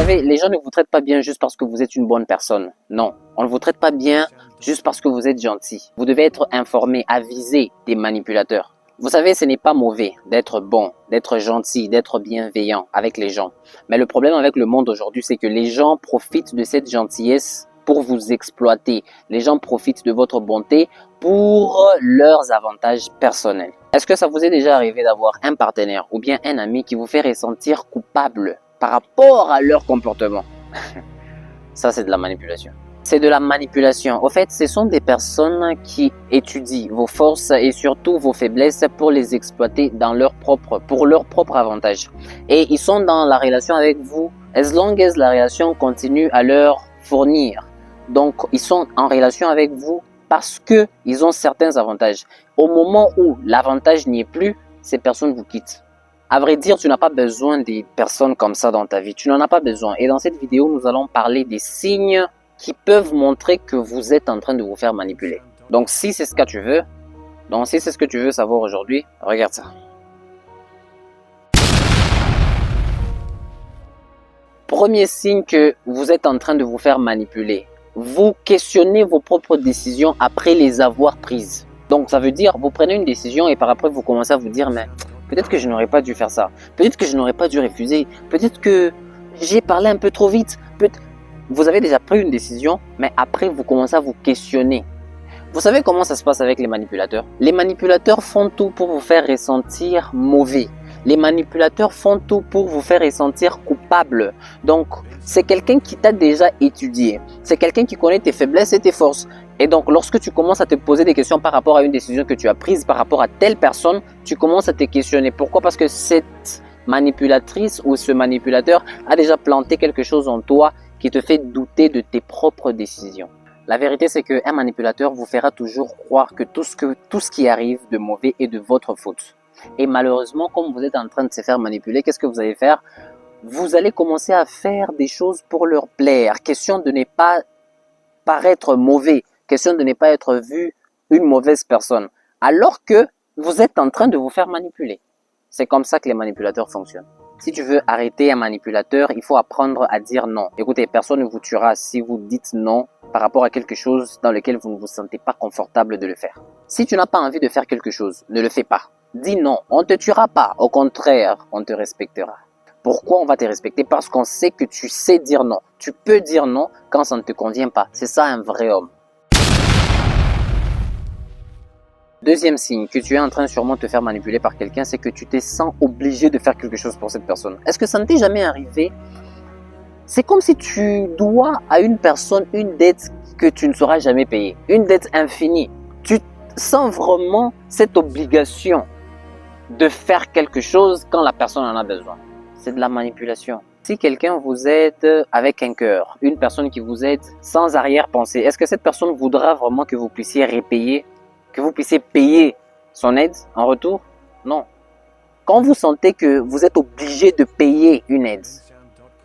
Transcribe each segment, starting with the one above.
savez, les gens ne vous traitent pas bien juste parce que vous êtes une bonne personne. Non, on ne vous traite pas bien juste parce que vous êtes gentil. Vous devez être informé, avisé des manipulateurs. Vous savez, ce n'est pas mauvais d'être bon, d'être gentil, d'être bienveillant avec les gens. Mais le problème avec le monde aujourd'hui, c'est que les gens profitent de cette gentillesse pour vous exploiter. Les gens profitent de votre bonté pour leurs avantages personnels. Est-ce que ça vous est déjà arrivé d'avoir un partenaire ou bien un ami qui vous fait ressentir coupable par rapport à leur comportement? Ça, c'est de la manipulation. C'est de la manipulation. Au fait, ce sont des personnes qui étudient vos forces et surtout vos faiblesses pour les exploiter pour leur propre avantage. Et ils sont dans la relation avec vous as long as la relation continue à leur fournir. Donc, ils sont en relation avec vous parce qu'ils ont certains avantages. Au moment où l'avantage n'y est plus, ces personnes vous quittent. À vrai dire, tu n'as pas besoin des personnes comme ça dans ta vie. Tu n'en as pas besoin. Et dans cette vidéo, nous allons parler des signes qui peuvent montrer que vous êtes en train de vous faire manipuler. Donc, si c'est ce que tu veux, savoir aujourd'hui, regarde ça. Premier signe que vous êtes en train de vous faire manipuler. Vous questionnez vos propres décisions après les avoir prises. Donc, ça veut dire, vous prenez une décision et par après, vous commencez à vous dire, mais peut-être que je n'aurais pas dû faire ça. Peut-être que je n'aurais pas dû refuser. Peut-être que j'ai parlé un peu trop vite. Vous avez déjà pris une décision, mais après, vous commencez à vous questionner. Vous savez comment ça se passe avec les manipulateurs? Les manipulateurs font tout pour vous faire ressentir mauvais. Les manipulateurs font tout pour vous faire ressentir coupable. Donc, c'est quelqu'un qui t'a déjà étudié. C'est quelqu'un qui connaît tes faiblesses et tes forces. Et donc, lorsque tu commences à te poser des questions par rapport à une décision que tu as prise, par rapport à telle personne, tu commences à te questionner. Pourquoi? Parce que cette manipulatrice ou ce manipulateur a déjà planté quelque chose en toi qui te fait douter de tes propres décisions. La vérité, c'est qu'un manipulateur vous fera toujours croire que tout ce qui arrive de mauvais est de votre faute. Et malheureusement, comme vous êtes en train de se faire manipuler, qu'est-ce que vous allez faire? Vous allez commencer à faire des choses pour leur plaire. Question de ne pas paraître mauvais. Question de ne pas être vu une mauvaise personne. Alors que vous êtes en train de vous faire manipuler. C'est comme ça que les manipulateurs fonctionnent. Si tu veux arrêter un manipulateur, il faut apprendre à dire non. Écoutez, personne ne vous tuera si vous dites non par rapport à quelque chose dans lequel vous ne vous sentez pas confortable de le faire. Si tu n'as pas envie de faire quelque chose, ne le fais pas. Dis non, on ne te tuera pas. Au contraire, on te respectera. Pourquoi on va te respecter? Parce qu'on sait que tu sais dire non. Tu peux dire non quand ça ne te convient pas. C'est ça un vrai homme. Deuxième signe que tu es en train sûrement de te faire manipuler par quelqu'un, c'est que tu te sens obligé de faire quelque chose pour cette personne. Est-ce que ça ne t'est jamais arrivé? C'est comme si tu dois à une personne une dette que tu ne sauras jamais payer. Une dette infinie. Tu sens vraiment cette obligation de faire quelque chose quand la personne en a besoin. C'est de la manipulation. Si quelqu'un vous aide avec un cœur, une personne qui vous aide sans arrière-pensée, est-ce que cette personne voudra vraiment que vous puissiez repayer? Que vous puissiez payer son aide en retour? Non. Quand vous sentez que vous êtes obligé de payer une aide,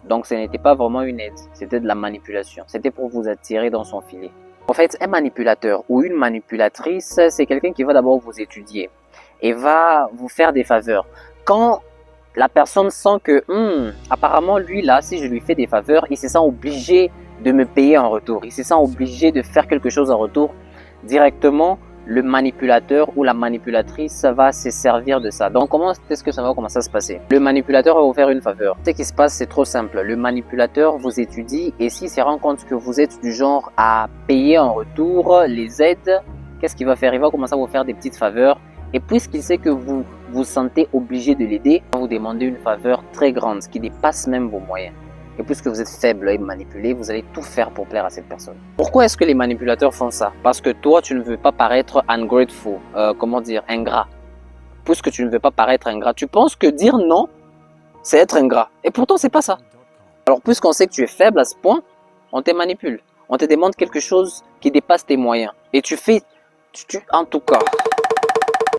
donc ce n'était pas vraiment une aide, c'était de la manipulation. C'était pour vous attirer dans son filet. En fait, un manipulateur ou une manipulatrice, c'est quelqu'un qui va d'abord vous étudier et va vous faire des faveurs. Quand la personne sent que, apparemment, lui là, si je lui fais des faveurs, il se sent obligé de me payer en retour. Il se sent obligé de faire quelque chose en retour. Directement, le manipulateur ou la manipulatrice va se servir de ça. Donc, comment est-ce que ça va commencer à se passer? Le manipulateur va vous faire une faveur. Ce qui se passe, c'est trop simple. Le manipulateur vous étudie et s'il se rend compte que vous êtes du genre à payer en retour les aides, qu'est-ce qu'il va faire? Il va commencer à vous faire des petites faveurs. Et puisqu'il sait que vous vous sentez obligé de l'aider, il va vous demander une faveur très grande qui dépasse même vos moyens. Et puisque vous êtes faible et manipulé, vous allez tout faire pour plaire à cette personne. Pourquoi est-ce que les manipulateurs font ça? Parce que toi, tu ne veux pas paraître ungrateful, ingrat. Puisque tu ne veux pas paraître ingrat, tu penses que dire non, c'est être ingrat. Et pourtant, c'est pas ça. Alors, puisqu'on sait que tu es faible à ce point, on te manipule. On te demande quelque chose qui dépasse tes moyens. Et tu fais, en tout cas,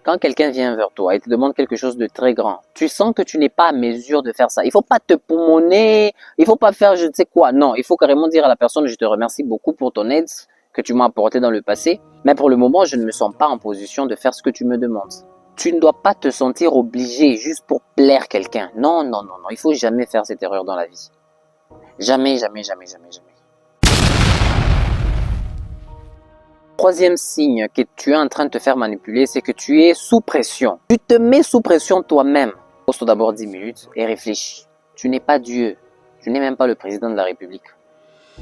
quand quelqu'un vient vers toi et te demande quelque chose de très grand, tu sens que tu n'es pas à mesure de faire ça. Il ne faut pas te poumonner, il ne faut pas faire je ne sais quoi. Non, il faut carrément dire à la personne, je te remercie beaucoup pour ton aide que tu m'as apportée dans le passé, mais pour le moment, je ne me sens pas en position de faire ce que tu me demandes. Tu ne dois pas te sentir obligé juste pour plaire quelqu'un. Non, non, non, non, il ne faut jamais faire cette erreur dans la vie. Jamais, jamais, jamais, jamais, jamais. Troisième signe que tu es en train de te faire manipuler, c'est que tu es sous pression. Tu te mets sous pression toi-même. Pose-toi d'abord 10 minutes et réfléchis. Tu n'es pas Dieu. Tu n'es même pas le président de la République.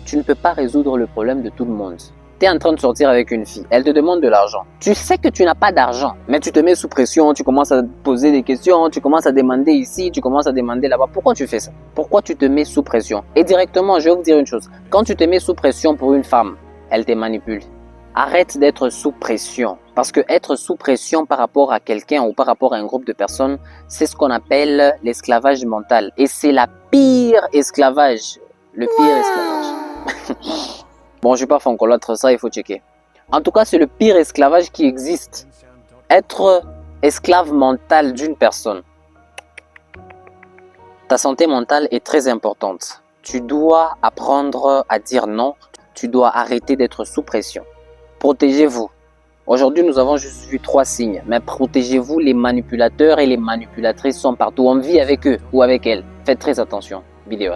Tu ne peux pas résoudre le problème de tout le monde. Tu es en train de sortir avec une fille. Elle te demande de l'argent. Tu sais que tu n'as pas d'argent, mais tu te mets sous pression. Tu commences à poser des questions. Tu commences à demander ici. Tu commences à demander là-bas. Pourquoi tu fais ça? Pourquoi tu te mets sous pression? Et directement, je vais vous dire une chose. Quand tu te mets sous pression pour une femme, elle te manipule. Arrête d'être sous pression. Parce que être sous pression par rapport à quelqu'un ou par rapport à un groupe de personnes, c'est ce qu'on appelle l'esclavage mental. Et c'est la pire esclavage. Le pire esclavage. Bon, je ne suis pas francolâtre, ça il faut checker. En tout cas, c'est le pire esclavage qui existe. Être esclave mental d'une personne. Ta santé mentale est très importante. Tu dois apprendre à dire non. Tu dois arrêter d'être sous pression. Protégez-vous. Aujourd'hui, nous avons juste vu 3 signes. Mais protégez-vous, les manipulateurs et les manipulatrices sont partout. On vit avec eux ou avec elles. Faites très attention. Vidéo.